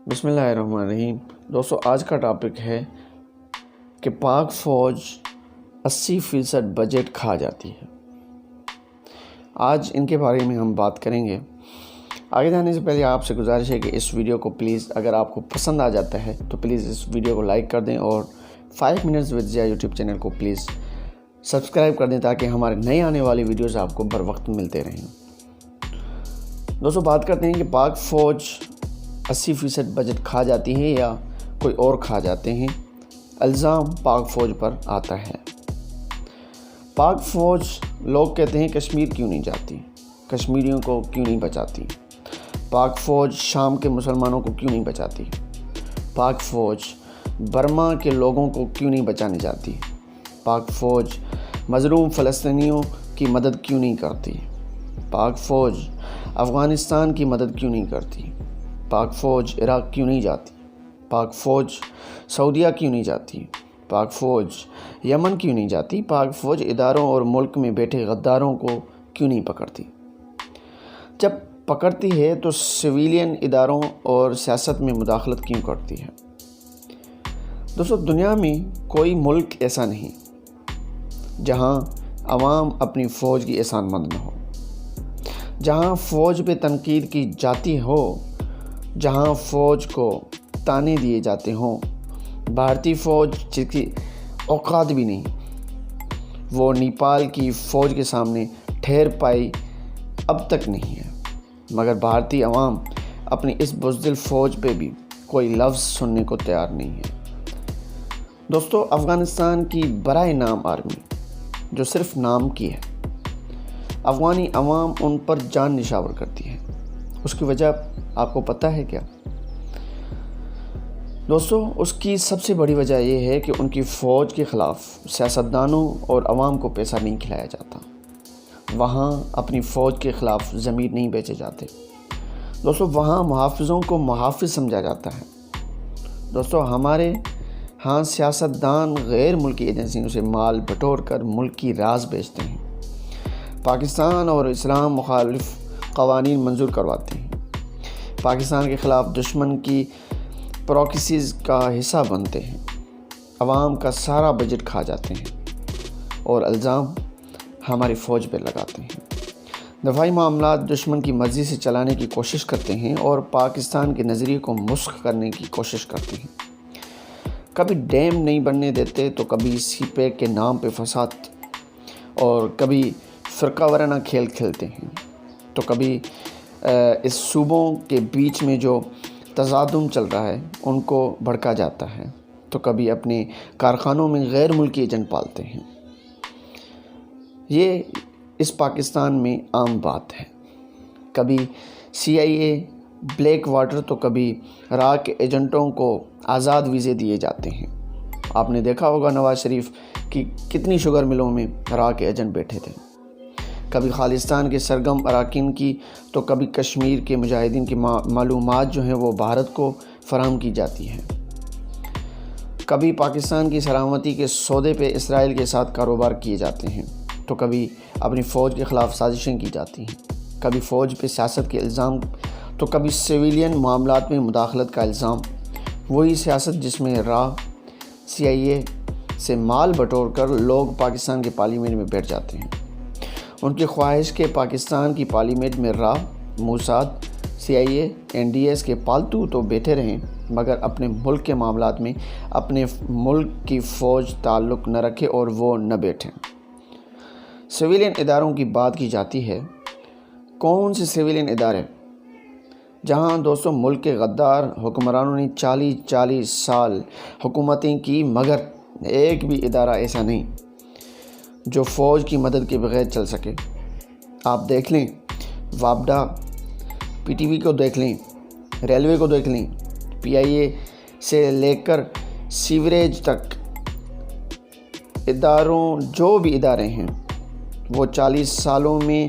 بسم اللہ الرحمن الرحیم۔ دوستو، آج کا ٹاپک ہے کہ پاک فوج 80% بجٹ کھا جاتی ہے۔ آج ان کے بارے میں ہم بات کریں گے۔ آگے جانے سے پہلے آپ سے گزارش ہے کہ اس ویڈیو کو پلیز، اگر آپ کو پسند آ جاتا ہے تو پلیز اس ویڈیو کو لائک کر دیں اور 5 minutes with Zia YouTube channel کو پلیز سبسکرائب کر دیں تاکہ ہمارے نئے آنے والی ویڈیوز آپ کو بر وقت ملتے رہیں۔ دوستو، بات کرتے ہیں کہ پاک فوج 80% بجٹ کھا جاتی ہیں یا کوئی اور کھا جاتے ہیں۔ الزام پاک فوج پر آتا ہے۔ پاک فوج، لوگ کہتے ہیں کشمیر کیوں نہیں جاتی، کشمیریوں کو کیوں نہیں بچاتی، پاک فوج شام کے مسلمانوں کو کیوں نہیں بچاتی، پاک فوج برما کے لوگوں کو کیوں نہیں بچانے جاتی، پاک فوج مظلوم فلسطینیوں کی مدد کیوں نہیں کرتی، پاک فوج افغانستان کی مدد کیوں نہیں کرتی، پاک فوج عراق کیوں نہیں جاتی، پاک فوج سعودیہ کیوں نہیں جاتی، پاک فوج یمن کیوں نہیں جاتی، پاک فوج اداروں اور ملک میں بیٹھے غداروں کو کیوں نہیں پکڑتی۔ جب پکڑتی ہے تو سویلین اداروں اور سیاست میں مداخلت کیوں کرتی ہے۔ دوستو، دنیا میں کوئی ملک ایسا نہیں جہاں عوام اپنی فوج کی احسان مند نہ ہو، جہاں فوج پہ تنقید کی جاتی ہو، جہاں فوج کو تانے دیے جاتے ہوں۔ بھارتی فوج جس کی اوقات بھی نہیں، وہ نیپال کی فوج کے سامنے ٹھہر پائی اب تک نہیں ہے، مگر بھارتی عوام اپنی اس بزدل فوج پہ بھی کوئی لفظ سننے کو تیار نہیں ہے۔ دوستو، افغانستان کی برائے نام آرمی جو صرف نام کی ہے، افغانی عوام ان پر جان نشاور کرتی ہے۔ اس کی وجہ آپ کو پتہ ہے کیا؟ دوستو، اس کی سب سے بڑی وجہ یہ ہے کہ ان کی فوج کے خلاف سیاستدانوں اور عوام کو پیسہ نہیں کھلایا جاتا۔ وہاں اپنی فوج کے خلاف ضمیر نہیں بیچے جاتے۔ دوستو، وہاں محافظوں کو محافظ سمجھا جاتا ہے۔ دوستو، ہمارے ہاں سیاستدان غیر ملکی ایجنسیوں سے مال بٹور کر ملک کی راز بیچتے ہیں، پاکستان اور اسلام مخالف قوانین منظور کرواتے ہیں، پاکستان کے خلاف دشمن کی پروکسیز کا حصہ بنتے ہیں، عوام کا سارا بجٹ کھا جاتے ہیں اور الزام ہماری فوج پہ لگاتے ہیں۔ دفاعی معاملات دشمن کی مرضی سے چلانے کی کوشش کرتے ہیں اور پاکستان کے نظریے کو مسخ کرنے کی کوشش کرتے ہیں۔ کبھی ڈیم نہیں بننے دیتے تو کبھی سی پیک کے نام پہ فساد اور کبھی فرقہ وارانہ کھیل کھیلتے ہیں، تو کبھی اس صوبوں کے بیچ میں جو تصادم چل رہا ہے ان کو بھڑکا جاتا ہے، تو کبھی اپنے کارخانوں میں غیر ملکی ایجنٹ پالتے ہیں۔ یہ اس پاکستان میں عام بات ہے۔ کبھی CIA بلیک واٹر تو کبھی را کے ایجنٹوں کو آزاد ویزے دیے جاتے ہیں۔ آپ نے دیکھا ہوگا نواز شریف کی کتنی شوگر ملوں میں را کے ایجنٹ بیٹھے تھے۔ کبھی خالصتان کے سرگرم اراکین کی تو کبھی کشمیر کے مجاہدین کی معلومات جو ہیں وہ بھارت کو فراہم کی جاتی ہیں۔ کبھی پاکستان کی سلامتی کے سودے پہ اسرائیل کے ساتھ کاروبار کیے جاتے ہیں، تو کبھی اپنی فوج کے خلاف سازشیں کی جاتی ہیں، کبھی فوج پہ سیاست کے الزام تو کبھی سویلین معاملات میں مداخلت کا الزام۔ وہی سیاست جس میں CIA سے مال بٹور کر لوگ پاکستان کے پارلیمنٹ میں بیٹھ جاتے ہیں۔ ان کی خواہش کے پاکستان کی پارلیمنٹ میں موساد، CIA، NDS کے پالتو تو بیٹھے رہیں، مگر اپنے ملک کے معاملات میں اپنے ملک کی فوج تعلق نہ رکھے اور وہ نہ بیٹھیں۔ سویلین اداروں کی بات کی جاتی ہے۔ کون سے سویلین ادارے؟ جہاں دوستوں ملک کے غدار حکمرانوں نے 40 سال حکومتیں کی، مگر ایک بھی ادارہ ایسا نہیں جو فوج کی مدد کے بغیر چل سکے۔ آپ دیکھ لیں، وابڈا، PTV کو دیکھ لیں، ریلوے کو دیکھ لیں، PIA سے لے کر سیوریج تک اداروں، جو بھی ادارے ہیں وہ 40 سالوں میں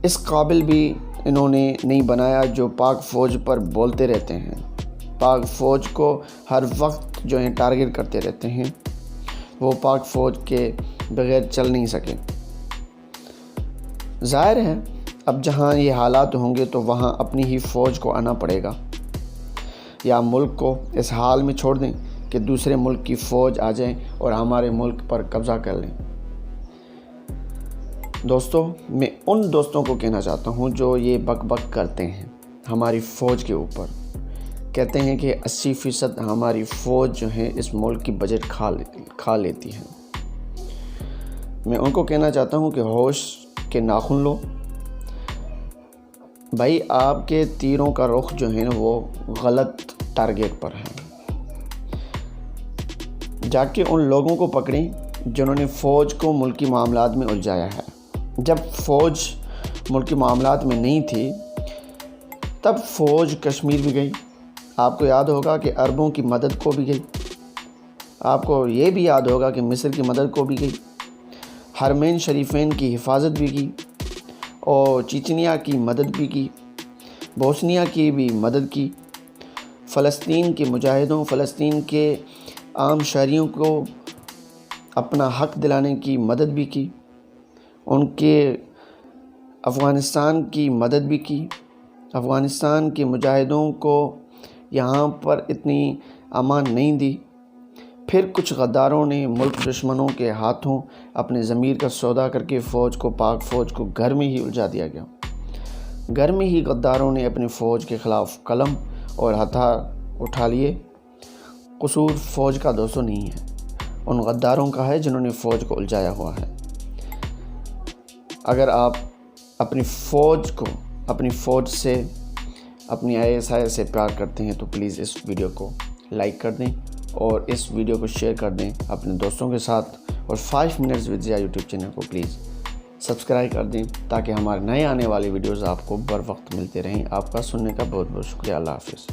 اس قابل بھی انہوں نے نہیں بنایا جو پاک فوج پر بولتے رہتے ہیں۔ پاک فوج کو ہر وقت جو ہیں ٹارگٹ کرتے رہتے ہیں، وہ پاک فوج کے بغیر چل نہیں سکے۔ ظاہر ہے اب جہاں یہ حالات ہوں گے تو وہاں اپنی ہی فوج کو آنا پڑے گا۔ یا ملک کو اس حال میں چھوڑ دیں کہ دوسرے ملک کی فوج آ جائیں اور ہمارے ملک پر قبضہ کر لیں۔ دوستو، میں ان دوستوں کو کہنا چاہتا ہوں جو یہ بک بک کرتے ہیں ہماری فوج کے اوپر، کہتے ہیں کہ 80% ہماری فوج جو ہے اس ملک کی بجٹ کھا لیتی ہے۔ میں ان کو کہنا چاہتا ہوں کہ ہوش کے ناخن لو بھائی، آپ کے تیروں کا رخ جو ہے وہ غلط ٹارگیٹ پر ہے۔ جا کے ان لوگوں کو پکڑیں جنہوں نے فوج کو ملکی معاملات میں الجھایا ہے۔ جب فوج ملکی معاملات میں نہیں تھی تب فوج کشمیر بھی گئی، آپ کو یاد ہوگا کہ عربوں کی مدد کو بھی گئی، آپ کو یہ بھی یاد ہوگا کہ مصر کی مدد کو بھی گئی، حرمین شریفین کی حفاظت بھی کی اور چیچنیا کی مدد بھی کی، بوسنیا کی بھی مدد کی، فلسطین کے مجاہدوں، فلسطین کے عام شہریوں کو اپنا حق دلانے کی مدد بھی کی، ان کے افغانستان کی مدد بھی کی، افغانستان کے مجاہدوں کو یہاں پر اتنی امان نہیں دی۔ پھر کچھ غداروں نے ملک دشمنوں کے ہاتھوں اپنے ضمیر کا سودا کر کے فوج کو، پاک فوج کو گھر میں ہی الجھا دیا گیا۔ گھر میں ہی غداروں نے اپنے فوج کے خلاف قلم اور ہتھیار اٹھا لیے۔ قصور فوج کا دوستوں نہیں ہے، ان غداروں کا ہے جنہوں نے فوج کو الجھایا ہوا ہے۔ اگر آپ اپنی فوج کو، اپنی فوج سے، اپنی ISI سے پیار کرتے ہیں تو پلیز اس ویڈیو کو لائک کر دیں اور اس ویڈیو کو شیئر کر دیں اپنے دوستوں کے ساتھ، اور 5 minutes with Zia YouTube channel کو پلیز سبسکرائب کر دیں تاکہ ہمارے نئے آنے والے ویڈیوز آپ کو بر وقت ملتے رہیں۔ آپ کا سننے کا بہت بہت شکریہ۔ اللہ حافظ۔